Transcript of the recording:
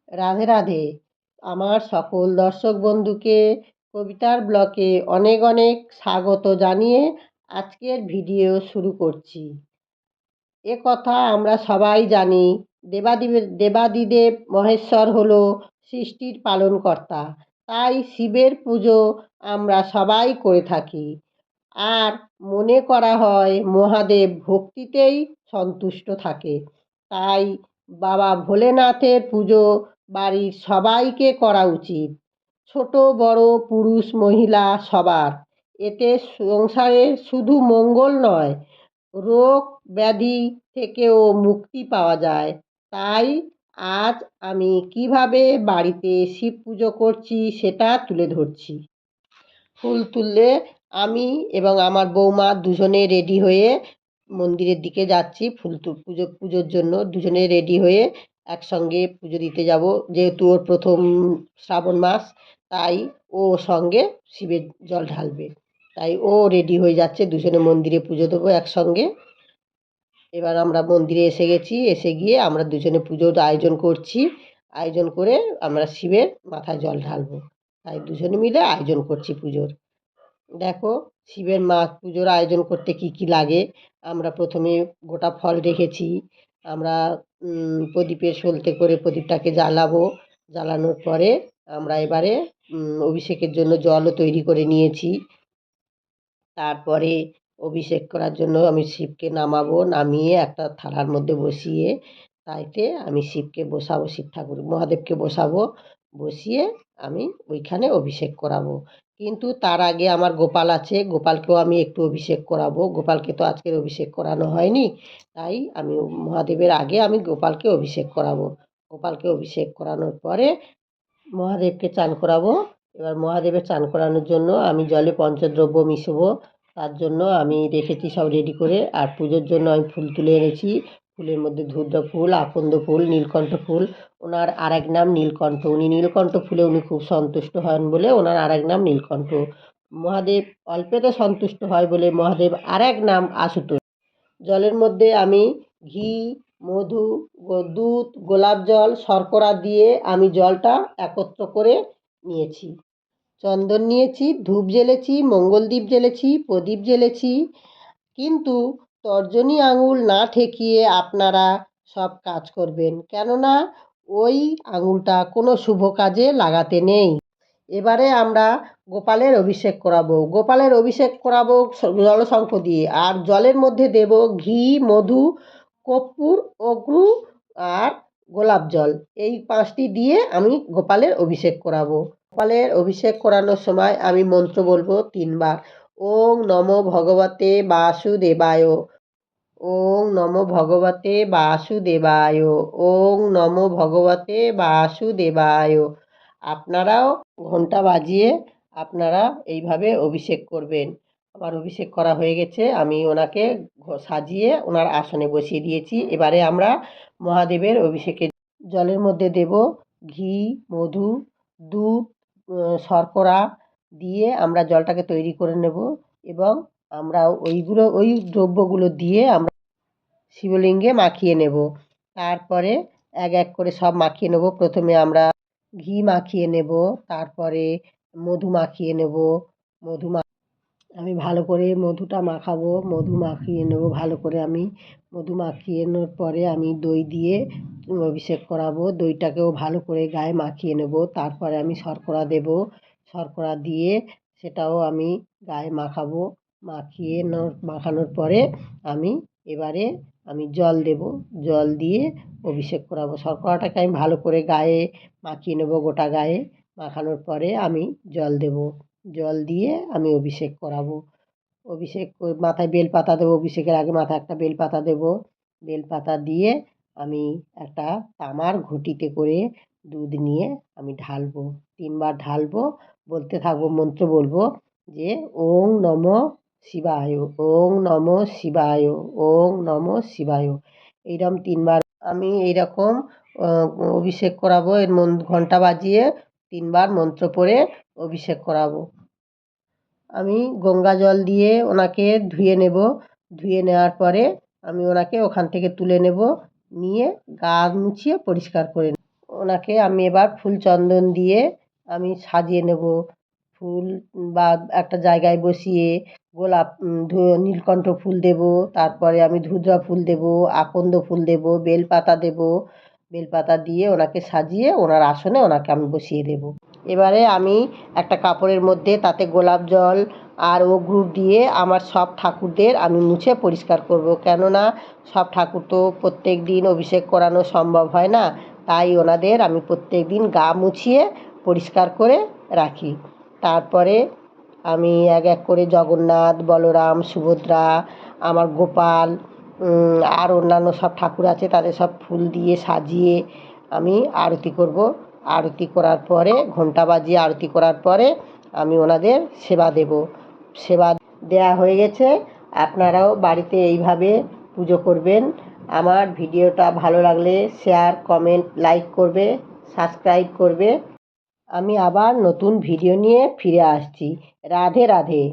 রাধে রাধে। আমার সকল দর্শক বন্ধুকে কবিতার ব্লকে অনেক অনেক স্বাগত জানিয়ে আজকের ভিডিও শুরু করছি। এ কথা আমরা সবাই জানি, দেবাদিদেব মহেশ্বর হলো সৃষ্টির পালনকর্তা। তাই শিবের পুজো আমরা সবাই করে থাকি। আর মনে করা হয় মহাদেব ভক্তিতেই সন্তুষ্ট থাকে। তাই বাবা ভোলেনাথের পুজো বাড়ির সবাইকে করা উচিত, ছোট বড় পুরুষ মহিলা সবার। এতে সংসারে শুধু মঙ্গল নয়, রোগ ব্যাধি থেকেও মুক্তি পাওয়া যায়। তাই আজ আমি কিভাবে বাড়িতে শিব পুজো করছি সেটা তুলে ধরছি। ফুল তুললে আমি এবং আমার বৌমা দুজনে রেডি হয়ে মন্দিরের দিকে যাচ্ছি। পুজোর জন্য দুজনে রেডি হয়ে একসঙ্গে পুজো দিতে যাব। যেহেতু ওর প্রথম শ্রাবণ মাস, তাই ও সঙ্গে শিবের জল ঢালবে। তাই ও রেডি হয়ে যাচ্ছে, দুজনে মন্দিরে পুজো দেবো একসঙ্গে। এবার আমরা মন্দিরে এসে গেছি, এসে গিয়ে আমরা দুজনে পুজোর আয়োজন করছি। আয়োজন করে আমরা শিবের মাথায় জল ঢালবো, তাই দুজনে মিলে আয়োজন করছি পুজোর। দেখো, শিবের পুজোর আয়োজন করতে কি কি লাগে। আমরা প্রথমে গোটা ফল রেখেছি। আমরা প্রদীপের সলতে করে প্রদীপটাকে জ্বালাবো। জ্বালানোর পরে আমরা এবারে অভিষেকের জন্য জলও তৈরি করে নিয়েছি। তারপরে অভিষেক করার জন্য আমি শিবকে নামাবো, নামিয়ে একটা থালার মধ্যে বসিয়ে তাইতে আমি শিবকে বসাবো, শিব ঠাকুর মহাদেবকে বসাবো। বসিয়ে আমি ওইখানে অভিষেক করাবো। কিন্তু তার আগে আমার গোপাল আছে, গোপালকেও আমি একটু অভিষেক করাবো। গোপালকে তো আজকের অভিষেক করানো হয়নি, তাই আমি মহাদেবের আগে আমি গোপালকে অভিষেক করাবো। গোপালকে অভিষেক করানোর পরে মহাদেবকে চান করাবো। এবার মহাদেবের চান করানোর জন্য আমি জলে পঞ্চদ্রব্য মিশবো। তার জন্য আমি রেখেছি সব রেডি করে। আর পুজোর জন্য আমি ফুল তুলে এনেছি। ফুলের মধ্যে ধূর্বা ফুল, আকন্দ ফুল, নীলকণ্ঠ ফুল। ওনার আরেক নাম নীলকণ্ঠ। উনি নীলকণ্ঠ ফুলে উনি খুব সন্তুষ্ট হন বলে ওনার আরেক নাম নীলকণ্ঠ। মহাদেব অল্পেতে সন্তুষ্ট হয় বলে মহাদেব আরেক নাম আশুতোষ। জলের মধ্যে আমি ঘি, মধু, দুধ, গোলাপ জল, শর্করা দিয়ে আমি জলটা একত্র করে নিয়েছি। চন্দন নিয়েছি, ধূপ জ্বেলেছি, মঙ্গলদ্বীপ জ্বেলেছি, প্রদীপ জ্বেলেছি। কিন্তু তর্জনী আঙুল না ঠেকিয়ে আপনারা সব কাজ করবেন, কেননা ওই আঙুলটা কোনো শুভ কাজে লাগাতে নেই। এবারে আমরা গোপালের অভিষেক করাবো। গোপালের অভিষেক করাবো জলশঙ্খ দিয়ে। আর জলের মধ্যে দেব ঘি, মধু, কর্পূর, অগ্রু আর গোলাপ জল। এই 5টি দিয়ে আমি গোপালের অভিষেক করাবো। গোপালের অভিষেক করানোর সময় আমি মন্ত্র বলবো 3 বার। ওং নমো ভগবতে বাসুদেবায়, ওং নমো ভগবতে বাসুদেবায়, ওং নমো ভগবতে বাসুদেবায়। আপনারাও ঘন্টা বাজিয়ে আপনারা এইভাবে অভিষেক করবেন। আমার অভিষেক করা হয়ে গেছে, আমি ওনাকে সাজিয়ে ওনার আসনে বসিয়ে দিয়েছি। এবারে আমরা মহাদেবের অভিষেকের জলের মধ্যে দেব ঘি, মধু, দুধ, শর্করা দিয়ে আমরা জলটাকে তৈরি করে নেব। এবং আমরা ওই দ্রব্যগুলো দিয়ে আমরা শিবলিঙ্গে মাখিয়ে নেব। তারপরে এক এক করে সব মাখিয়ে নেব। প্রথমে আমরা ঘি মাখিয়ে নেব, তারপরে মধু মাখিয়ে নেব। আমি ভালো করে মধুটা মাখাবো, মধু মাখিয়ে নেব ভালো করে। আমি মধু মাখিয়ে নেওয়ার পরে আমি দই দিয়ে অভিষেক করাবো। দইটাকেও ভালো করে গায়ে মাখিয়ে নেব। তারপরে আমি শর্করা দেব, শর্করা দিয়ে সেটাও আমি গায়ে মাখাবো। মাখানোর পরে আমি এবারে জল দেব, জল দিয়ে অভিষেক করাবো। শর্করাটাকে আমি ভালো করে গায়ে মাখিয়ে নেব, গোটা গায়ে। মাখানোর পরে আমি জল দেব, জল দিয়ে আমি অভিষেক করাবো। মাথায় বেলপাতা দেবো, অভিষেকের আগে মাথায় একটা বেলপাতা দেবো। বেলপাতা দিয়ে আমি একটা তামার ঘটিতে করে দুধ নিয়ে আমি ঢালবো। 3 বার ঢালবো, বলতে থাকবো, মন্ত্র বলবো যে ওং নমঃ শিবায়, ওং নমঃ শিবায়, ওং নমঃ শিবায়। এইরকম 3 বার আমি এইরকম অভিষেক করাবো। এর ঘন্টা বাজিয়ে 3 বার মন্ত্র পড়ে অভিষেক করাবো। আমি গঙ্গা জল দিয়ে ওনাকে ধুয়ে নেব। ধুয়ে নেওয়ার পরে আমি ওনাকে ওখান থেকে তুলে নেব, নিয়ে গা মুছিয়ে পরিষ্কার করে নেব। ওনাকে আমি এবার ফুল চন্দন দিয়ে আমি সাজিয়ে নেব। ফুল বা একটা জায়গায় বসিয়ে গোলাপ নীলকণ্ঠ ফুল দেব, তারপরে আমি ধুতরা ফুল দেব, আকন্দ ফুল দেব, বেলপাতা দেব। বেলপাতা দিয়ে ওনাকে সাজিয়ে ওনার আসনে ওনাকে আমি বসিয়ে দেব। এবারে আমি একটা কাপড়ের মধ্যে তাতে গোলাপ জল আর অগুর দিয়ে আমার সব ঠাকুরদের আমি মুছে পরিষ্কার করব, কেননা সব ঠাকুর তো প্রত্যেক দিন অভিষেক করানো সম্ভব হয় না, তাই ওনাদের আমি প্রত্যেক দিন গা মুছিয়ে পরিষ্কার করে রাখি। তারপরে আমি এক এক করে জগন্নাথ, বলরাম, সুভদ্রা, আমার গোপাল আর অন্যান্য সব ঠাকুর আছে তাদের সব ফুল দিয়ে সাজিয়ে আমি আরতি করব। আরতি করার পরে ঘণ্টা বাজিয়ে আরতি করার পরে আমি ওনাদের সেবা দেব। সেবা দেয়া হয়ে গেছে, আপনারাও বাড়িতে এইভাবে পুজো করবেন। আমার ভিডিওটা ভালো লাগলে শেয়ার, কমেন্ট, লাইক করবে, সাবস্ক্রাইব করবে। আমি আবার নতুন ভিডিও নিয়ে ফিরে আসছি। রাধে রাধে।